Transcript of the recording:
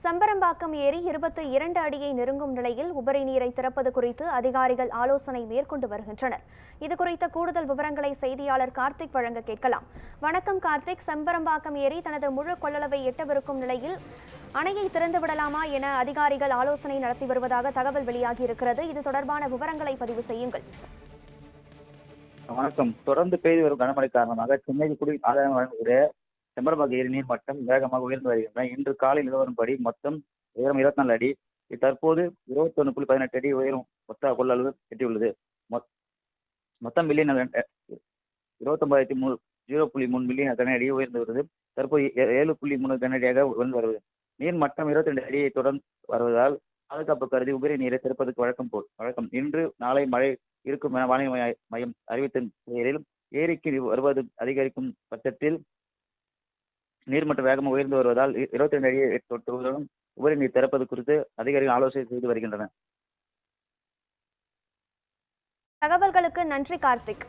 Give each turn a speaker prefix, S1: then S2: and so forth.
S1: சம்பரம்பாக்கம் ஏரி 22 அடியை நெருங்கும் நிலையில் உபரி நீரை திறப்பது குறித்து அதிகாரிகள் ஆலோசனை மேற்கொண்டு வருகின்றனர். இது குறித்த கூடுதல் விவரங்களை செய்தியாளர் கார்த்திக் வழங்க கேட்கலாம். வணக்கம் கார்த்திக். சம்பரம்பாக்கம் ஏரி தனது முழு கொள்ளளவை எட்டவிருக்கும் நிலையில் அணையை திறந்து விடலாமா என அதிகாரிகள் ஆலோசனை நடத்தி வருவதாக தகவல் வெளியாகி இருக்கிறது. இது தொடர்பான விவரங்களை பதிவு செய்யுங்கள்.
S2: வணக்கம். தொடர்ந்து பெய்து வரும் கனமழை காரணமாக சென்னைக்கு குடி ஆதாரம் வழங்குகிற செம்பரம்பாக்கம் ஏரி நீர் மட்டம் வேகமாக உயர்ந்து வருகின்றன. இன்று காலை நிலவரப்படி மொத்தம் உயரம் 24 அடி. தற்போது 21.18 அடி உயரம் மொத்த கொள்ளளவு எட்டியுள்ளது. மொத்தம் மில்லியன் 0.3 மில்லியன் கன அடி உயர்ந்து வருவது. தற்போது 7.3 கன அடியாக உயர்ந்து வருவது. நீர் மட்டம் 22 அடியை தொடர்ந்து வருவதால் பாதுகாப்பு கருதி உபரி நீரை திறப்பதற்கு வழக்கம். இன்று நாளை மழை இருக்கும் என வானிலை மையம் அறிவித்த பெயரில் ஏரிக்கு வருவது அதிகரிக்கும் பட்சத்தில் நீர்மட்டம் வேகமாக உயர்ந்து வருவதால் 22 அடியை தொட்டுவதுடன் உபரி நீர் திறப்பது குறித்து அதிகாரிகள் ஆலோசனை செய்து வருகின்றனர்.
S1: தகவல்களுக்கு நன்றி கார்த்திக்.